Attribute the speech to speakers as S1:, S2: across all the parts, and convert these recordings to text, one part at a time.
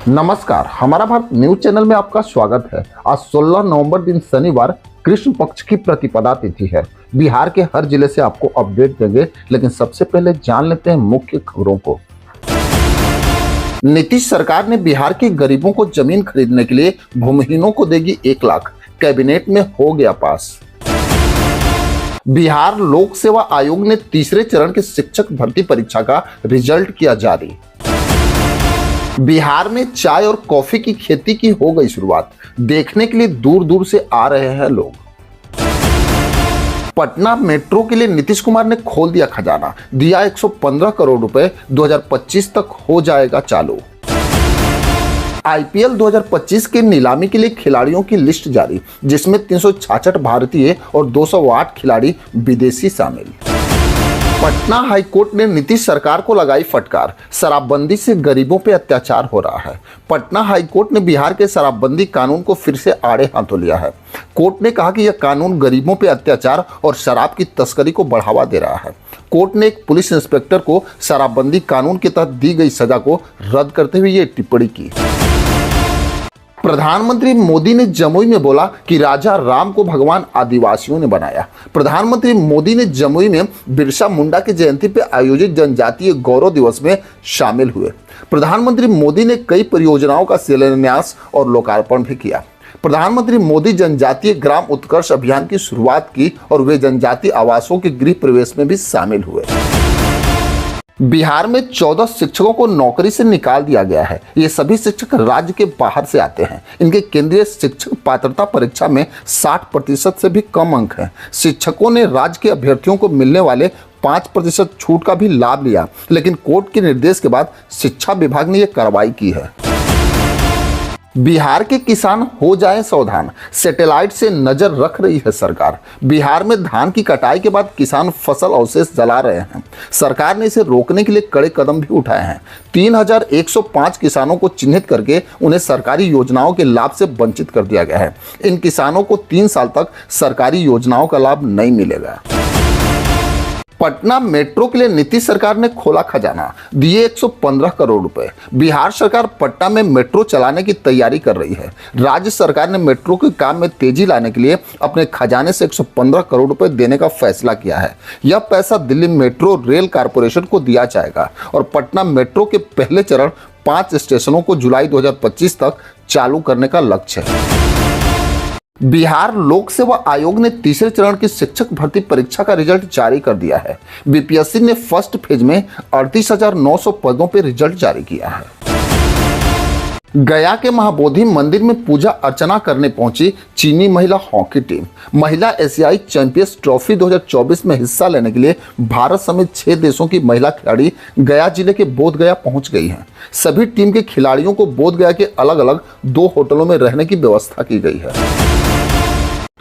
S1: नमस्कार, हमारा Bharat news channel में आपका स्वागत है। आज 16 नवंबर दिन शनिवार कृष्ण पक्ष की प्रतिपदा तिथि है। बिहार के हर जिले से आपको अपडेट देंगे, लेकिन सबसे पहले जान लेते हैं मुख्य खबरों को। नीतीश सरकार ने बिहार के गरीबों को जमीन खरीदने के लिए भूमिहीनों को देगी 1 लाख, कैबिनेट में हो गया पास। बिहार लोक सेवा आयोग ने तीसरे चरण के शिक्षक भर्ती परीक्षा का रिजल्ट किया जारी। बिहार में चाय और कॉफी की खेती की हो गई शुरुआत, देखने के लिए दूर दूर से आ रहे हैं लोग। पटना मेट्रो के लिए नीतीश कुमार ने खोल दिया खजाना, दिया 115 करोड़ रुपए, 2025 तक हो जाएगा चालू। आईपीएल 2025 के नीलामी के लिए खिलाड़ियों की लिस्ट जारी, जिसमें 366 भारतीय और 208 खिलाड़ी विदेशी शामिल। पटना हाईकोर्ट ने नीतीश सरकार को लगाई फटकार, शराबबंदी से गरीबों पे अत्याचार हो रहा है। पटना हाईकोर्ट ने बिहार के शराबबंदी कानून को फिर से आड़े हाथों लिया है। कोर्ट ने कहा कि यह कानून गरीबों पे अत्याचार और शराब की तस्करी को बढ़ावा दे रहा है। कोर्ट ने एक पुलिस इंस्पेक्टर को शराबबंदी कानून के तहत दी गई सजा को रद्द करते हुए ये टिप्पणी की। प्रधानमंत्री मोदी ने जमुई में बोला कि राजा राम को भगवान आदिवासियों ने बनाया। प्रधानमंत्री मोदी ने जमुई में बिरसा मुंडा की जयंती पर आयोजित जनजातीय गौरव दिवस में शामिल हुए। प्रधानमंत्री मोदी ने कई परियोजनाओं का शिलान्यास और लोकार्पण भी किया। प्रधानमंत्री मोदी जनजातीय ग्राम उत्कर्ष अभियान की शुरुआत की और वे जनजातीय आवासों के गृह प्रवेश में भी शामिल हुए। बिहार में 14 शिक्षकों को नौकरी से निकाल दिया गया है। ये सभी शिक्षक राज्य के बाहर से आते हैं। इनके केंद्रीय शिक्षक पात्रता परीक्षा में 60% से भी कम अंक हैं। शिक्षकों ने राज्य के अभ्यर्थियों को मिलने वाले 5% छूट का भी लाभ लिया, लेकिन कोर्ट के निर्देश के बाद शिक्षा विभाग ने यह कार्रवाई की है। बिहार के किसान हो जाएं सावधान, सैटेलाइट से नजर रख रही है सरकार। बिहार में धान की कटाई के बाद किसान फसल अवशेष जला रहे हैं। सरकार ने इसे रोकने के लिए कड़े कदम भी उठाए हैं। 3105 किसानों को चिन्हित करके उन्हें सरकारी योजनाओं के लाभ से वंचित कर दिया गया है। इन किसानों को 3 साल तक सरकारी योजनाओं का लाभ नहीं मिलेगा। पटना मेट्रो के लिए नीतीश सरकार ने खोला खजाना, दिए 115 करोड़ रुपए। बिहार सरकार पटना में मेट्रो चलाने की तैयारी कर रही है। राज्य सरकार ने मेट्रो के काम में तेजी लाने के लिए अपने खजाने से 115 करोड़ रुपए देने का फैसला किया है। यह पैसा दिल्ली मेट्रो रेल कारपोरेशन को दिया जाएगा और पटना मेट्रो के पहले चरण 5 स्टेशनों को जुलाई 2025 तक चालू करने का लक्ष्य है। बिहार लोक सेवा आयोग ने तीसरे चरण की शिक्षक भर्ती परीक्षा का रिजल्ट जारी कर दिया है। बीपीएससी ने फर्स्ट फेज में 38,900 पदों पर रिजल्ट जारी किया है। गया के महाबोधि मंदिर में पूजा अर्चना करने पहुंची चीनी महिला हॉकी टीम। महिला एशियाई चैंपियंस ट्रॉफी 2024 में हिस्सा लेने के लिए भारत समेत 6 देशों की महिला खिलाड़ी गया जिले के बोधगया पहुंच गई हैं। सभी टीम के खिलाड़ियों को बोधगया के अलग अलग 2 होटलों में रहने की व्यवस्था की गई है।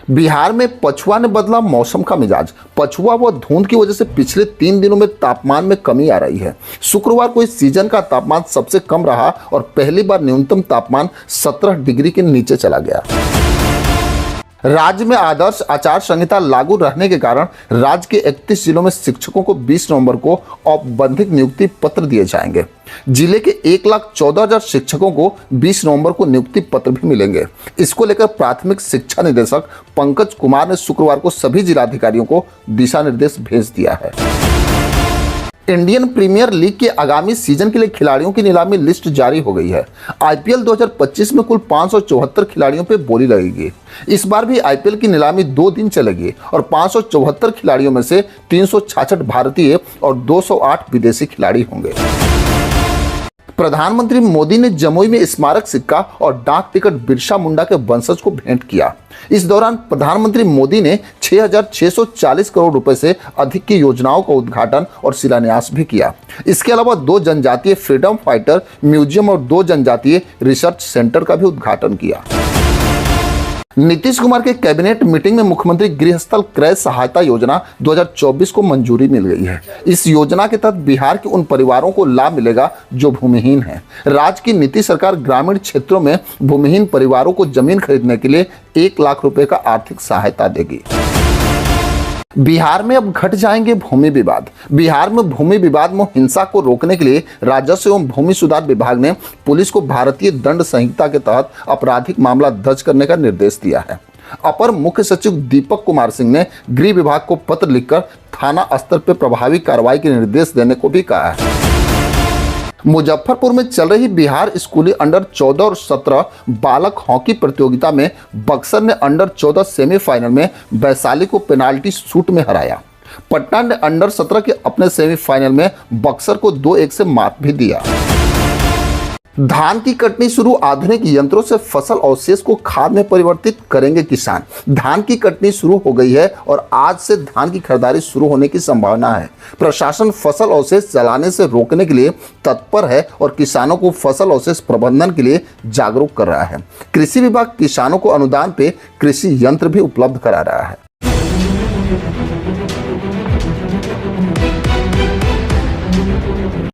S1: बिहार में पछुआ ने बदला मौसम का मिजाज। पछुआ व धुंध की वजह से पिछले 3 दिनों में तापमान में कमी आ रही है। शुक्रवार को इस सीजन का तापमान सबसे कम रहा और पहली बार न्यूनतम तापमान 17 डिग्री के नीचे चला गया। राज्य में आदर्श आचार संहिता लागू रहने के कारण राज्य के 31 जिलों में शिक्षकों को 20 नवंबर को औपबंधिक नियुक्ति पत्र दिए जाएंगे। जिले के 1,14,000 शिक्षकों को 20 नवंबर को नियुक्ति पत्र भी मिलेंगे। इसको लेकर प्राथमिक शिक्षा निदेशक पंकज कुमार ने शुक्रवार को सभी जिलाधिकारियों को दिशा निर्देश भेज दिया है। इंडियन प्रीमियर लीग के आगामी सीजन के लिए खिलाड़ियों की नीलामी लिस्ट जारी हो गई है। आईपीएल 2025 में कुल 574 खिलाड़ियों पे बोली लगेगी। इस बार भी आईपीएल की नीलामी 2 दिन चलेगी और 574 खिलाड़ियों में से 366 भारतीय और 208 विदेशी खिलाड़ी होंगे। प्रधानमंत्री मोदी ने जमुई में स्मारक सिक्का और डाक टिकट बिरसा मुंडा के वंशज को भेंट किया। इस दौरान प्रधानमंत्री मोदी ने 6,640 करोड़ रुपए से अधिक की योजनाओं का उद्घाटन और शिलान्यास भी किया। इसके अलावा 2 जनजातीय फ्रीडम फाइटर म्यूजियम और 2 जनजातीय रिसर्च सेंटर का भी उद्घाटन किया। नीतीश कुमार के कैबिनेट मीटिंग में मुख्यमंत्री गृहस्थल क्रय सहायता योजना 2024 को मंजूरी मिल गई है। इस योजना के तहत बिहार के उन परिवारों को लाभ मिलेगा जो भूमिहीन हैं। राज्य की नीतीश सरकार ग्रामीण क्षेत्रों में भूमिहीन परिवारों को जमीन खरीदने के लिए 1 लाख रुपए का आर्थिक सहायता देगी। बिहार में अब घट जाएंगे भूमि विवाद। बिहार में भूमि विवाद में हिंसा को रोकने के लिए राजस्व एवं भूमि सुधार विभाग ने पुलिस को भारतीय दंड संहिता के तहत आपराधिक मामला दर्ज करने का निर्देश दिया है। अपर मुख्य सचिव दीपक कुमार सिंह ने गृह विभाग को पत्र लिखकर थाना स्तर पर प्रभावी कार्रवाई के निर्देश देने को भी कहा है। मुजफ्फरपुर में चल रही बिहार स्कूली अंडर 14 और 17 बालक हॉकी प्रतियोगिता में बक्सर ने अंडर 14 सेमीफाइनल में वैशाली को पेनाल्टी शूट में हराया। पटना ने अंडर 17 के अपने सेमीफाइनल में बक्सर को 2-1 से मात भी दिया। धान की कटनी शुरू, आधुनिक यंत्रों से फसल अवशेष को खाद में परिवर्तित करेंगे किसान। धान की कटनी शुरू हो गई है और आज से धान की खरीदारी शुरू होने की संभावना है। प्रशासन फसल अवशेष जलाने से रोकने के लिए तत्पर है और किसानों को फसल अवशेष प्रबंधन के लिए जागरूक कर रहा है। कृषि विभाग किसानों को अनुदान पे कृषि यंत्र भी उपलब्ध करा रहा है।